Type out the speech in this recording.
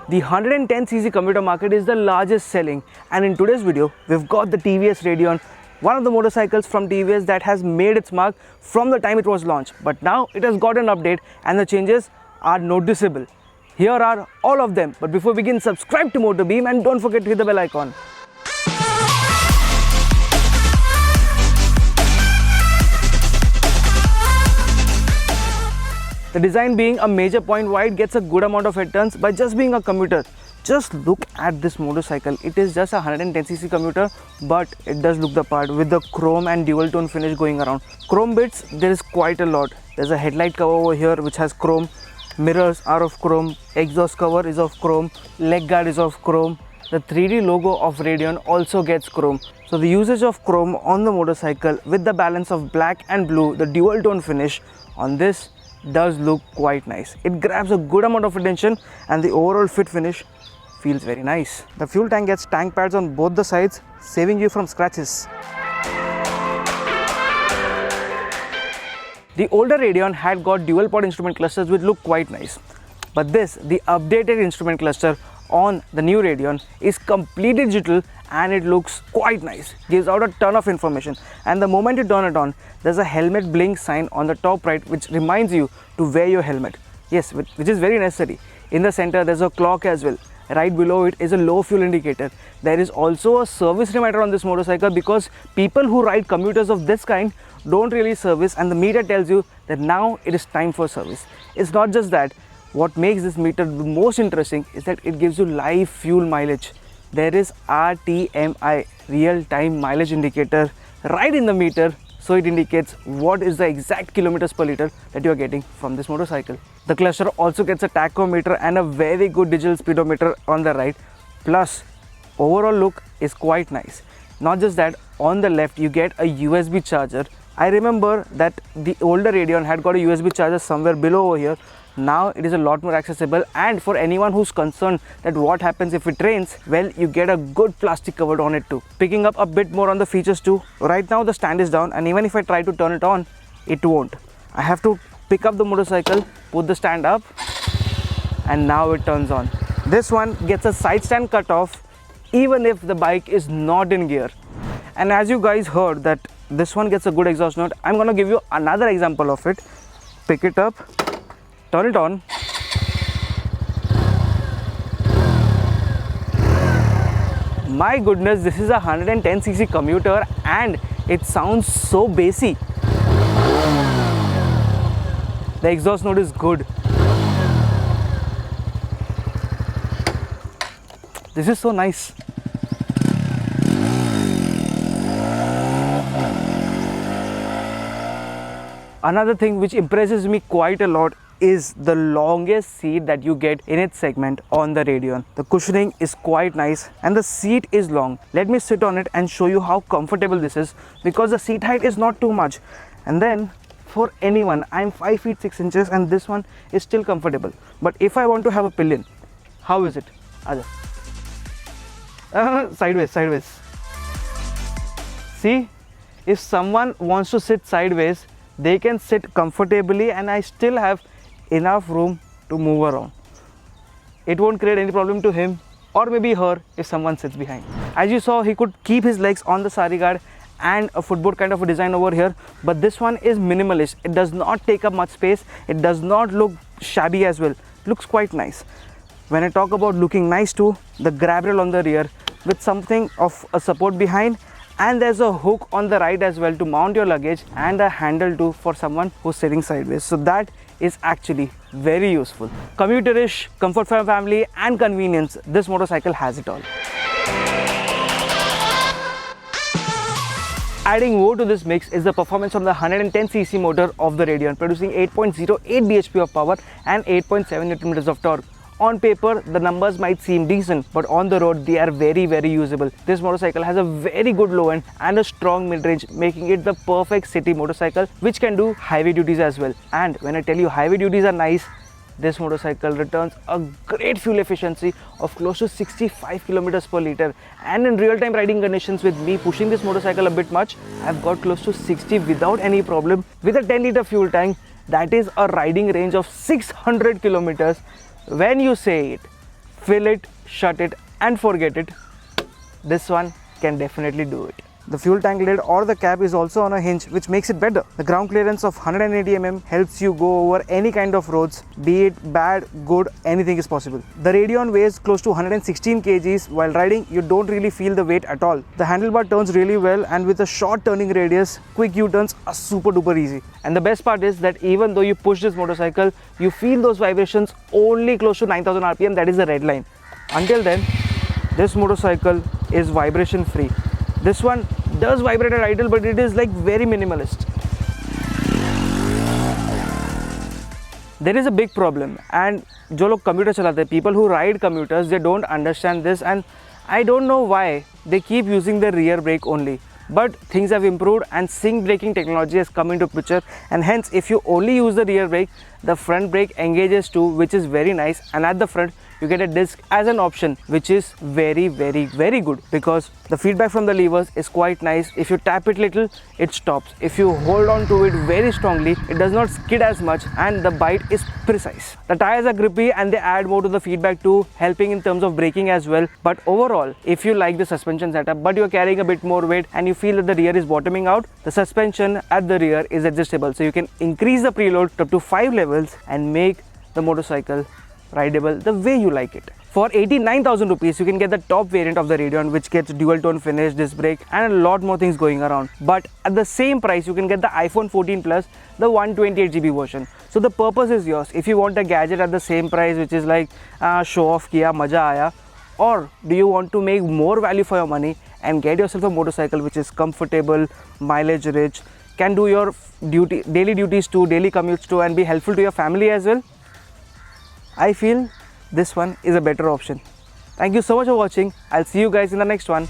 The 110cc commuter market is the largest selling, and in today's video we've got the TVS Radeon, one of the motorcycles from TVS that has made its mark from the time it was launched, but now it has got an update and the changes are noticeable. Here are all of them, but before we begin, subscribe to MotorBeam and don't forget to hit the bell icon. The design being a major point why it gets a good amount of head turns by just being a commuter. Just look at this motorcycle. It is just a 110cc commuter, but it does look the part with the chrome and dual tone finish going around. Chrome bits, there is quite a lot. There's a headlight cover over here which has chrome, mirrors are of chrome, exhaust cover is of chrome, leg guard is of chrome. The 3D logo of Radeon also gets chrome. So the usage of chrome on the motorcycle with the balance of black and blue, the dual tone finish on this does look quite nice. It grabs a good amount of attention and the overall fit finish feels very nice. The fuel tank gets tank pads on both the sides, saving you from scratches. The older Radeon had got dual pod instrument clusters which look quite nice, but this, the updated instrument cluster on the new Radeon, is completely digital and it looks quite nice, gives out a ton of information, and the moment you turn it on, there's a helmet blink sign on the top right which reminds you to wear your helmet. Yes, which is very necessary. In the center there's a clock as well. Right below it is a low fuel indicator. There is also a service reminder on this motorcycle because people who ride commuters of this kind don't really service, and the meter tells you that now it is time for service. It's not just that. What makes this meter the most interesting is that it gives you live fuel mileage. There is RTMI, real time mileage indicator, right in the meter, so it indicates what is the exact kilometers per liter that you are getting from this motorcycle. The cluster also gets a tachometer and a very good digital speedometer on the right. Plus, overall look is quite nice. Not just that, on the left you get a USB charger. I remember that the older Radeon had got a USB charger somewhere below over here. Now it is a lot more accessible, and for anyone who's concerned that what happens if it rains, well, you get a good plastic cover on it too. Picking up a bit more on the features too. Right now the stand is down, and even if I try to turn it on, it won't. I have to pick up the motorcycle, put the stand up, and now it turns on. This one gets a side stand cut off even if the bike is not in gear. And as you guys heard that this one gets a good exhaust note, I'm gonna give you another example of it. Pick it up, turn it on. My goodness, this is a 110cc commuter and it sounds so bassy. The exhaust note is good. This is so nice. Another thing which impresses me quite a lot is the longest seat that you get in its segment on the Radeon. The cushioning is quite nice and the seat is long. Let me sit on it and show you how comfortable this is, because the seat height is not too much. And then for anyone, I'm 5 feet 6 inches and this one is still comfortable. But if I want to have a pillion, how is it? Sideways. See, if someone wants to sit sideways, they can sit comfortably and I still have enough room to move around. It won't create any problem to him or maybe her if someone sits behind. As you saw, he could keep his legs on the sari guard and a footboard kind of a design over here, but this one is minimalist. It does not take up much space. It does not look shabby as well. Looks quite nice. When I talk about looking nice too, the grab rail on the rear with something of a support behind, and there's a hook on the right as well to mount your luggage, and a handle too for someone who's sitting sideways. So that is actually very useful. Commuterish, comfort for family and convenience, this motorcycle has it all. Adding more to this mix is the performance from the 110cc motor of the Radeon, producing 8.08 bhp of power and 8.7 Nm of torque. On paper, the numbers might seem decent, but on the road, they are very, very usable. This motorcycle has a very good low end and a strong mid-range, making it the perfect city motorcycle, which can do highway duties as well. And when I tell you highway duties are nice, this motorcycle returns a great fuel efficiency of close to 65 kilometers per liter. And in real-time riding conditions, with me pushing this motorcycle a bit much, I've got close to 60 without any problem. With a 10-liter fuel tank, that is a riding range of 600 kilometers. When you say it, fill it, shut it and forget it. This one can definitely do it. The fuel tank lid or the cap is also on a hinge, which makes it better. The ground clearance of 180 mm helps you go over any kind of roads, be it bad, good, anything is possible. The Radeon weighs close to 116 kgs. While riding, you don't really feel the weight at all. The handlebar turns really well, and with a short turning radius, quick U-turns are super duper easy. And the best part is that even though you push this motorcycle, you feel those vibrations only close to 9000 rpm, that is the red line. Until then, this motorcycle is vibration free. This one does vibrate at idle, but it is like very minimalist. There is a big problem, and जो लोग commuter चलाते हैं, people who ride commuters, they don't understand this, and I don't know why they keep using the rear brake only. But things have improved and sync braking technology has come into picture, and hence if you only use the rear brake, the front brake engages too, which is very nice. And at the front you get a disc as an option, which is very good, because the feedback from the levers is quite nice. If you tap it little, it stops. If you hold on to it very strongly, it does not skid as much, and the bite is precise. The tires are grippy and they add more to the feedback too, helping in terms of braking as well. But overall, if you like the suspension setup but you are carrying a bit more weight and you feel that the rear is bottoming out, the suspension at the rear is adjustable, so you can increase the preload to up to 5 levels and make the motorcycle rideable the way you like it. For 89,000 rupees, you can get the top variant of the Radeon, which gets dual tone finish, disc brake and a lot more things going around. But at the same price, you can get the iPhone 14 Plus, the 128GB version. So the purpose is yours. If you want a gadget at the same price, which is like show off kiya, maja aaya, or do you want to make more value for your money and get yourself a motorcycle which is comfortable, mileage rich, can do your daily duties too, daily commutes too, and be helpful to your family as well, I feel this one is a better option. Thank you so much for watching. I'll see you guys in the next one.